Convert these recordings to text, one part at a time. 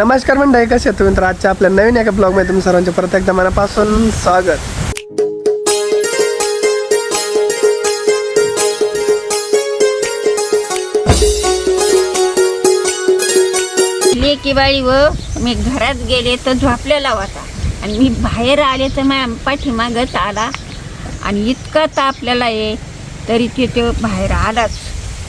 नमस्कार मंडळी, कसे आहेत तुम्ही? तर आजच्या आपल्या नवीन एका ब्लॉगमध्ये तुम्ही सर्वांचे परत एकदा मनापासून स्वागत. लेकी बाळी व मी घरात गेले तर झोपलेला होता आणि मी बाहेर आले तर माझ्या पाठीमागच आला आणि इतका तापलेला आहे तरी तिथे बाहेर आलाच.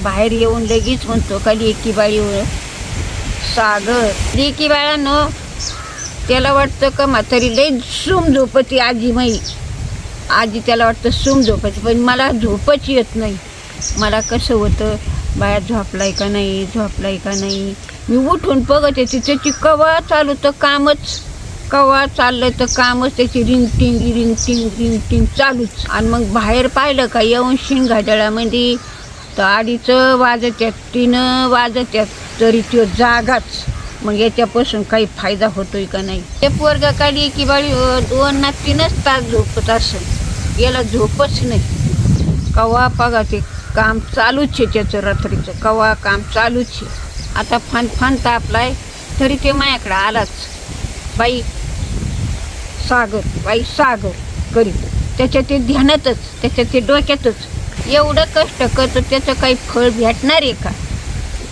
बाहेर येऊन लगेच म्हणतो का लेकी बाळी व सागर. लेकी बाळांनो त्याला वाटतं का म्हातारी लई सूम झोपती आजी माई. आजी त्याला वाटतं सूम झोपती, पण मला झोपच येत नाही. मला कसं होतं बाया झोपलाय का नाही, झोपलाय का नाही. मी उठून बघत येते त्याची कवा चालू तर कामच, कवा चाललं तर कामच त्याची रिंग चालूच. आणि मग बाहेर पाहिलं का येऊन शिंगाडळामध्ये तर 2:30 वाजत्यात, 3 वाजत्यात तरी तो जागाच. मग याच्यापासून काही फायदा होतोय का नाही. ते पोरगा काढली की बाळी 2 ना 3च तास झोपत असेल, याला झोपच नाही. कवा बघा ते काम चालूच आहे त्याचं, रात्रीचं कवा काम चालूच आहे. आता फान तापलाय तरी ते माझ्याकडं आलाच. बाई सागर करीत त्याच्या ते ध्यानातच, त्याच्या ते डोक्यातच. एवढं कष्ट करतो त्याचं काही फळ भेटणार आहे का?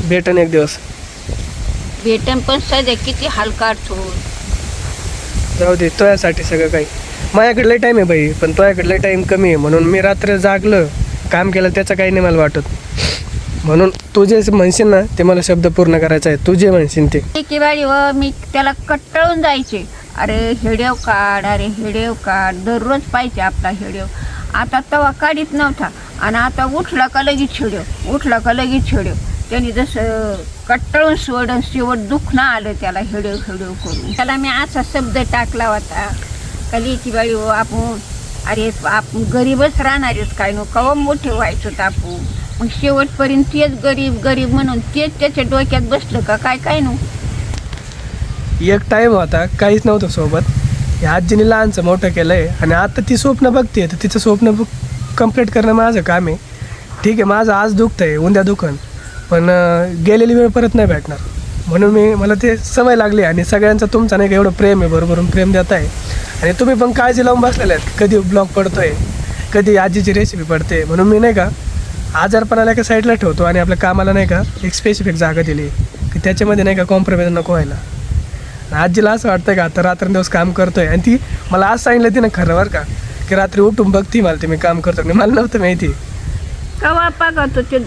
भेटन एक दिवस, भेटन पण सध्या किती हाल काढतो. जाऊ दे तुझ्यासाठी सगळं काही. माझ्याकडे लई टाईम आहे बाई, पण तुझ्याकडे लई टाईम कमी आहे म्हणून मी रात्र जागलं काम केलं त्याचं काही नाही मला वाटत. म्हणून तू जे म्हणशील ना ते मला शब्द पूर्ण करायचा आहे. तू जे म्हणशील ते. की बाळी व मी त्याला कट्टाळून जायचे. अरे हेडेव काढ, दररोज पाहिजे आपला हेडेव. आता तवा काढीत नव्हता आणि आता उठला का लगेच छेड्यो. त्यांनी जसं कट्टाळून सोडून शेवट दुखणं आलं त्याला हेडेव करून. त्याला मी असा शब्द टाकला होता का लेकी बाळी हो आपण गरीबच राहणारच काय नो, कवा मोठे व्हायचो आपण. मग शेवटपर्यंत तेच गरीब म्हणून तेच त्याच्या डोक्यात बसलं का काय नो. एक टाईम होता काहीच नव्हतं सोबत. या आजीने लहानचं मोठं केलं आहे आणि आता ती स्वप्न बघते तर तिचं स्वप्न कंप्लीट करणं माझं काम आहे. ठीक आहे, माझं आज दुखतं आहे, उद्या दुखन, पण गेलेली वेळ परत नाही भेटणार. म्हणून मला ते सवय लागली. आणि सगळ्यांचं तुमचं नाही का एवढं प्रेम आहे, भरभरून प्रेम देत आहे. आणि तुम्ही पण काळजी लावून बसलेले आहेत, कधी ब्लॉग पडतो आहे, कधी आजीची रेसिपी पडते. म्हणून मी नाही का आजारपणाला एका साईडला ठेवतो आणि आपल्या कामाला नाही का एक स्पेसिफिक जागा दिली की त्याच्यामध्ये नाही का कॉम्प्रोमाइज नको व्हायला. आजीला असं वाटतं का आता रात्रंदिवस काम करतो आहे आणि ती मला आज सांगितलं ती ना खरं बरं का की रात्री उठून बघती मला ते मी काम करतो. मला नव्हतं माहिती. कवा पागवतो ते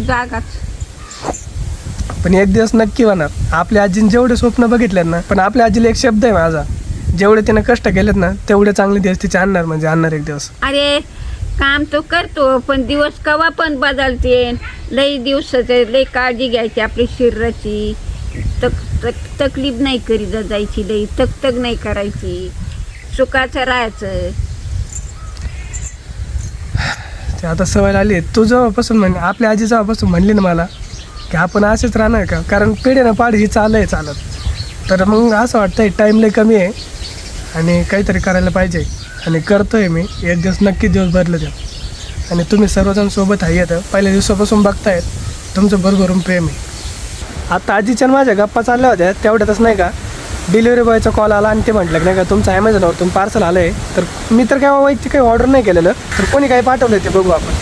जागाच. पण एक दिवस नक्की होणार. आपल्या आजीने जेवढे स्वप्न बघितलेत ना, पण आपल्या आजीला एक शब्द आहे माझा, जेवढे तिनं कष्ट केलेत ना तेवढे चांगले दिवस तिचे आणणार एक दिवस. अरे काम तो करतो पण दिवस कवा पण बदलते. लई दिवसाचे लई काळजी घ्यायची आपली शरीराची. तकलीफ नाही करीत जायची, लई तक नाही करायची, सुखाचं राहायचं. ते आता सवय आली आहे. तू जेव्हापासून आपल्या आजी जेव्हापासून म्हणली ना मला की आपण असेच राहणार का, कारण पिढ्यानं पाडी ही चालत, तर मग असं वाटतंय टाईम लई कमी आहे आणि काहीतरी करायला पाहिजे. आणि करतोय मी. एक दिवस नक्की दिवस बदलत आहे. आणि तुम्ही सर्वजण सोबत आहे येतं पहिल्या दिवसापासून बघतायत. तुमचं भरभरून प्रेम आहे. आता आजीच्या माझ्या गप्पा चालल्या होत्या तेवढ्यातच नाही का डिलिव्हरी बॉयचा कॉल आला आणि ते म्हटलं की नाही का तुमचं ॲमेझॉनवरतून पार्सल आलं आहे. तर मी तर काय वैयक्तिक काही ऑर्डर नाही केलेलं, तर कोणी काही पाठवलं ते बघू आपण.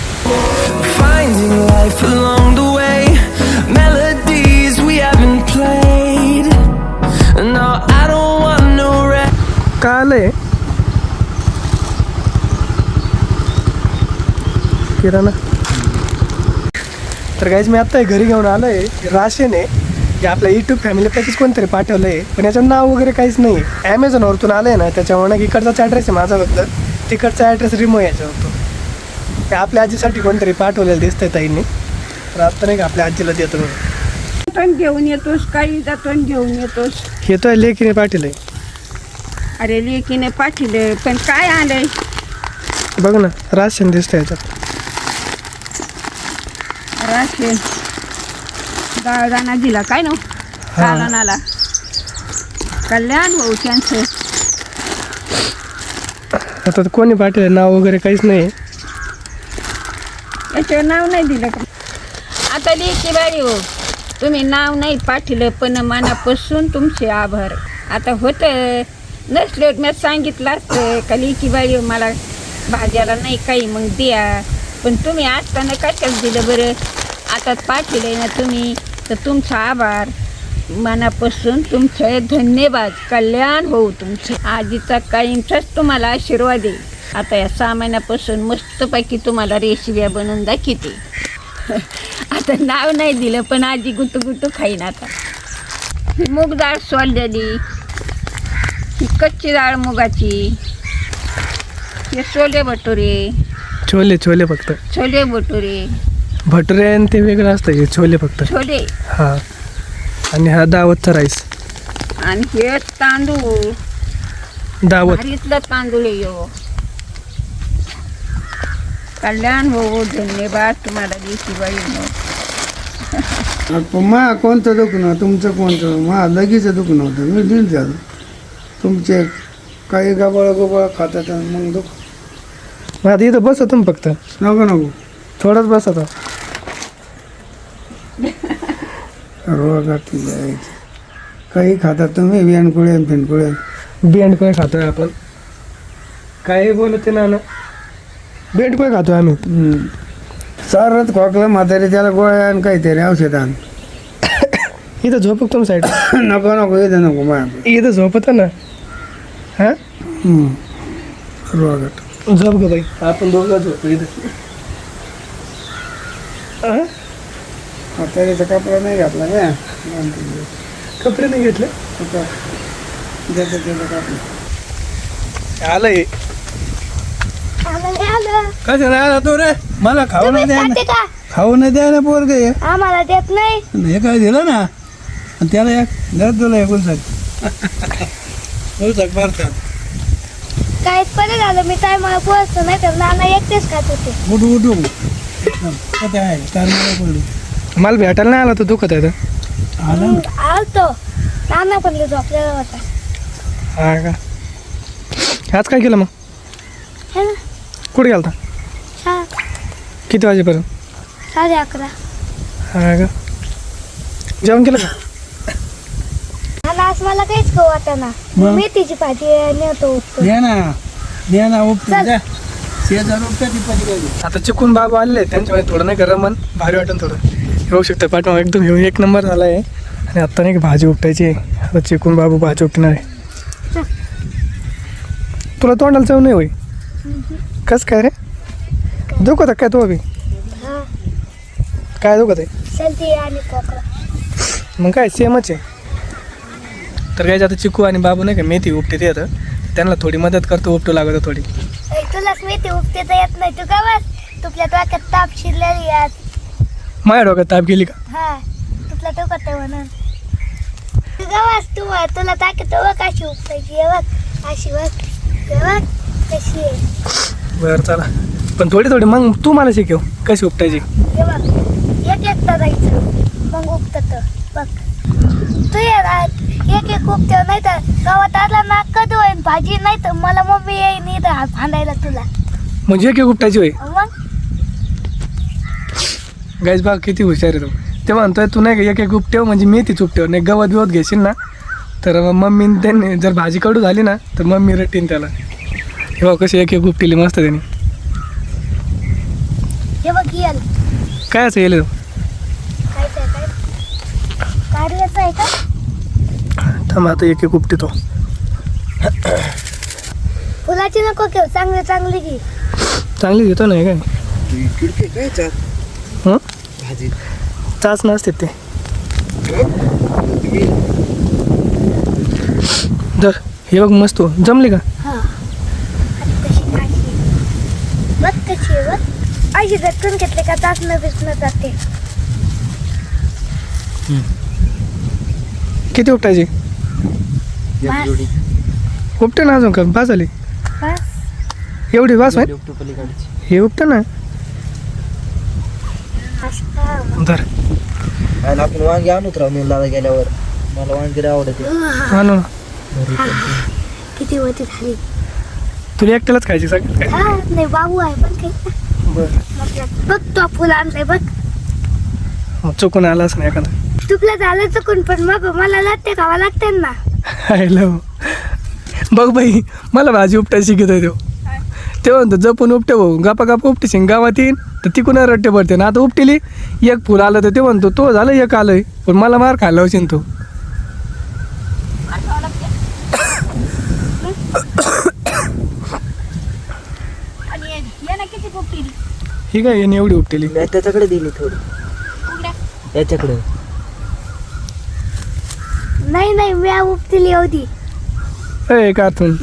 का आलंय किराणा. तर काहीच मी आत्ता घरी घेऊन आलो आहे. राशन आहे जे आपल्या यूट्यूब फॅमिली पॅकेज कोणतरी पाठवलं आहे, पण याचं नाव वगैरे काहीच नाही. ॲमेझॉनवरतून आलं आहे ना, त्याच्यामुळे इकडचाच ॲड्रेस आहे माझा, फक्त तिकडचा ॲड्रेस रिमूव्ह याच्यावरतो. ते आपल्या आजीसाठी कोणतरी पाठवलेलं दिसतंय ताईंनी. तर आत्ता नाही का आपल्या आजीला देतो मी. घेऊन येतोस काही जातो घेऊन येतोस. येतोय लेकीने पाठवलंय. अरे लेकीने पाठवले पण काय आलंय बघ ना, राशन दिसतंय याच्यात. राशन दाळदाणा दिला काय नो, दाळदाणाला कल्याण भाऊ त्यांचं. आता कोणी पाठवलं नाव वगैरे काहीच नाही. याच्यावर नाव नाही दिलं का? आता लेकी बाळी हो तुम्ही नाव नाही पाठवलं पण मनापासून तुमचे आभार. आता होतं नसले मी सांगितलं असतं का लेकी बाई मला भाज्याला नाही काही मग द्या, पण तुम्ही असताना कशाच दिलं बरं. आता पाठवलं ना तुम्ही तर तुमचा आभार. मनापासून तुमचे धन्यवाद. कल्याण होऊ तुमचं. आजीचा कायमचाच तुम्हाला आशीर्वाद आहे. आता या 6 महिन्यापासून मस्तपैकी तुम्हाला रेसिपी बनवून दाखवते. आता नाव नाही दिलं पण आजी गुटू खाईन. आता ही मूग डाळ सोललेली, ही कच्ची डाळ मुगाची, हे छोले भटुरे. छोले फक्त. छोले भटुरे. भटुरे आणि ते वेगळं असतं, हे छोले फक्त. छोले. हां. आणि हा दावतचा राईस. आणि हे तांदूळ दावत. भारीतलं तांदूळ येऊ. कल्याण हो. धन्यवाद तुम्हाला देशी बाई. मा कोणतं दुखणं तुमचं कोणतं मा लगेच दुखणं होतं मी दिल झालं तुमचे काही गबाळ खातात आणि मग दुख मग आता इथं बसत तुम्ही फक्त. नको थोडंच बसत. रोगात जायचं काही खातात तुम्ही बियाणकुळे फिनकुळे. बेंडकोय खातोय आपण. काय बोलते ना बेंडकोय खातोय आम्ही. सारच खोकलं म्हातारी त्याला गोळ्या आणि काहीतरी औषध आण. इथं झोप तुम साईड. नको इथं नको माया इथं झोपत ना. हां रोगात झोप ग बाई. आपण दोघं झोपतो इथं. म्हातारीचा कपडा नाही घातला काय कपडे नाही घेतले. त्याचा कपडा आलंय. कसं राहिला तो रे मला खाऊ नाही द्या ना खाऊ नाही द्या ना पोरग आम्हाला देत नाही. हे काय दिलं ना आणि त्याला एक देत तुला एक उलसाक मारतात. काय बरं झालं मी काय मला पोहोचतो नाही तर नाना एकटेच खात होते. उठू काय आहे कारणाला पडली मला भेटायला नाही आला तो दुखत आहे. आला ना आलतो नाना पण झोपलेला होता. हा का. आज काय केलं मग. है ना कुठे गेलता. हा किती वाजेपर्यंत. 11:30. हा का. जेवण केलं का. नाना आज मला काहीच खाऊ वाटाना. मग? मेथीची भाजी नेतो उपटून. द्या ना उपटून द्या शेजार उपटा ती पडी. आता चिकून बाबा आलेले आहेत त्यांच्यामुळे थोडं नाही गरम मन भारी वाटेल थोडं. येऊ शकतं पाठवा एकदम येऊ 1 नंबर झाला आहे. आणि आत्ता नाही का भाजी उपटायची आहे. आता चिकून बाबू भाजी उपटणार आहे. तुला तोंडाला चव नाही होई. कसं काय रे दुखत काय तू अभि. हा काय दुखत आहे. सर्दी आणि खोकला. मग काय सेमच आहे. तर काय आता चिकू आणि बाबू नाही का मेथी उपटे ते येतं त्यांना थोडी मदत करतो उपटू लागतं थोडी. तुलाच मेथी उपटेता येत नाही. तू गावास तुपल्या डोक्यात ताप शिरलेली आज. माझ्या डोक्यात ताप गेली का. हा तुपल्या डोक्यात आहे म्हणून. तू गावास तुला ताकद बघ कशी उपटायची. हे बघ अशी बघ. हे बघ कशी आहे. बरं चला पण थोडी मग तू मला शिकव कशी उपटायची. हे बघ एकटा जायचं मग उपटत बघ. तू एक उपटव नाही तर गावात आला ना कधी होईन भाजी नाही तर मला मम्मी येईन इथं हात भांडायला तुला. म्हणजे एक उपटायची होय. मग गाईज बघ किती हुशार आहे तो. ते म्हणतोय तू नाही का एक उपटेव म्हणजे मेथीच उपटेव नाही गवत बिवत घेशील ना तर मम्मी त्यांनी जर भाजी कडू झाली ना तर मम्मी रटीन त्याला. हे बघ कशी एक उपटेली मस्त त्यांनी. हे बघ येल काय असं येईल काय कारल्याचं आहे का. थांब आता एक उपटितो. फुलाची नको घेऊ चांगली घे. चांगली घेतो नाही काय. हं चाच नसते ते. जर हे बघ मस्त जमली का. हा बघ कशी आहे बघ. अशी झटकून घेतले का चाचणं बिचणं जाते. किती उपटायची. उपटे ना अजून का बास झाली. बस एवढी बास आहे. हे उपट ना असं. धर आपण वांगी आणूत राव मी दादा गेल्यावर मला वांगी आवडते. आणू ना. किती होती झाली. तुला एकट्यालाच खायची सगळं काय. हा नाही बाबू आहे पण काही. बरं बघ तो फुल आणलंय बघ. चुकून आलाच नाही एखादा. तुला झालं चुकून पण मग मला लागते खावा लागते ना. हॅलो बघ बाई, मला भाजी उपटा शिकत तो. ते म्हणतो जपून उपटे भाऊ, गपा गपा उपटी गावात येईन तर ती कुणा रट्टे पडते ना. आता उपटेली एक फुल आलं तर ते म्हणतो तो झालं एक आलंय, पण मला मार खाल्ला होशील तो. ही काय याने एवढी उपटेली. मी त्याच्याकडे दिली थोडी, याच्याकडे. नाही मी उपटिली होती ए कातून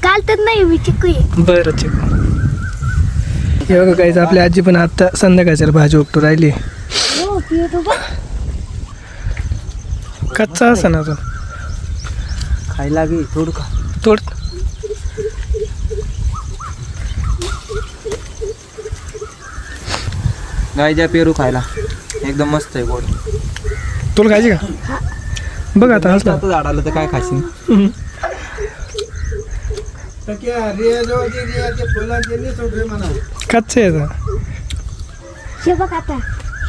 काल तर नाही मी चिकू आहे. बरं चिक. हे बघा काहीच आपली आजी पण आता संध्याकाळच्या भाजी उपटू राहिली. हो, कच्चा असा ना तो खायला घे थोडं का. तोड. गायच्या पेरू खायला एकदम मस्त आहे गोड. तुला खायची का? बघ आता हसला. आता झाड आलं तर काय खाशील. कच्चे आहे हे बघ आता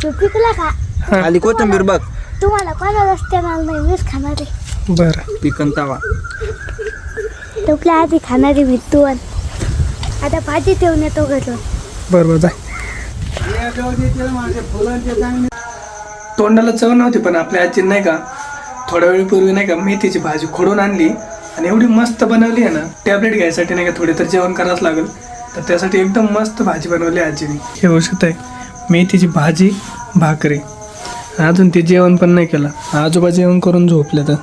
हे पिकला का? खाली कोथिंबीर बघ. तुम्हाला कोणा रस्त्याला नाही मीच खाणार आहे. बरं पिकन तवा. तुला आधी खाणार आहे मी तू. आता भाजी ठेवून येतो घरून. बरं जाय. तोंडाला चव नव्हती पण आपल्या आजी नाही का थोड्या वेळपूर्वी नाही का मेथीची भाजी खोडून आणली आणि एवढी मस्त बनवली आहे ना. टॅबलेट घ्यायसाठी नाही का थोडी तर जेवण करावंच लागेल, तर त्यासाठी एकदम मस्त भाजी बनवली आजीने. हे औषध आहे मेथीची भाजी भाकरी. अजून ते जेवण पण नाही केलं. आजोबा जेवण करून झोपले तर.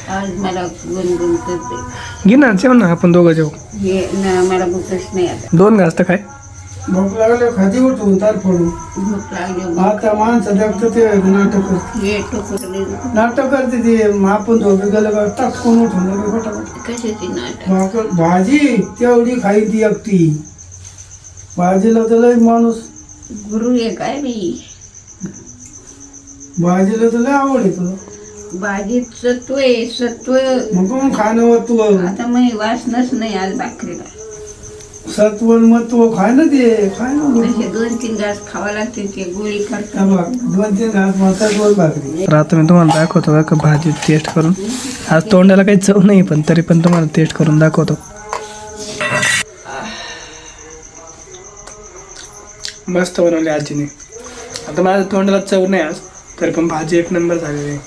आज मला गुणगुण करते. घे ना जेवण ना आपण दोघं जेवू. हे मला भूकच नाही आता. 2 घास तर काय. भूक लागले खाती उठून तार पडून. भूक लागली. आता माणसं जगत ते नाटक करते. हे टोकरले नाटक करते ते आपण झोपे गेलं का टाकून उठून लगे फटाफट. कशाची नाटक. भाजी तेवढी खाई ती एकटी. भाजीला तर लय माणूस. गुरु आहे काय मी. भाजीला तर लय आवड आहे तुला. भाजीत सत्व आहे सत्व. मग कोण खाणं व तू आता मग वासनच नाही आज भाकरीला. सत्वन मग तू खाय ना ते खाय ना. असे 2-3 घास खावा लागते ते गोळी त्या करतात. बघ 2-3 घास माता गोल भाकरी. तर आता मी तुम्हाला दाखवतो बघा भाजी टेस्ट करून. आज तोंडाला काही चव नाही पण तरी पण तुम्हाला टेस्ट करून दाखवतो. मस्त बनवली आजीने. आता माझ्या तोंडाला चव नाही आज, तरी पण भाजी एक नंबर झालेली आहे.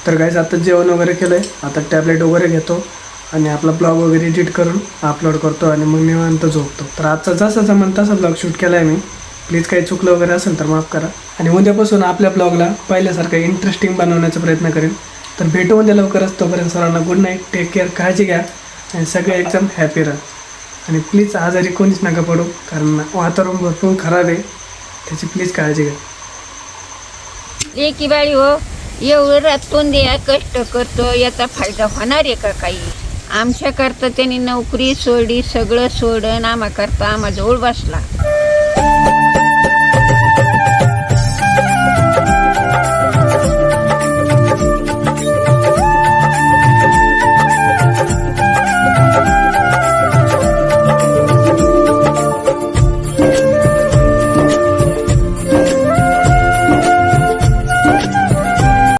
तर गाईस आता जेवण वगैरे केलं आहे. आता टॅबलेट वगैरे घेतो आणि आपला ब्लॉग वगैरे एडिट करून अपलोड करतो आणि मग निवांत झोपतो. तर आजचा जसा जमन तसा ब्लॉग शूट केला आहे मी. प्लीज काही चुकलं वगैरे असेल तर माफ करा. आणि उद्यापासून आपल्या ब्लॉगला पहिल्यासारखं इंटरेस्टिंग बनवण्याचा प्रयत्न करेन. तर भेटू उद्या लवकरच. तोपर्यंत सर्वांना गुड नाईट. Take care. काळजी घ्या आणि सगळे एकदम हॅपी राहा. आणि प्लीज आजारी कोणीच नका पडू, कारण वातावरण भरपूर खराब आहे. त्याची प्लीज काळजी घ्या. लेकी बाळी हो, एवढं रातून द्या कष्ट करतो याचा फायदा होणार आहे का काही. आमच्याकरता त्यांनी नोकरी सोडली, सगळं सोडून आम्हाकरता आम्हाजवळ बसला.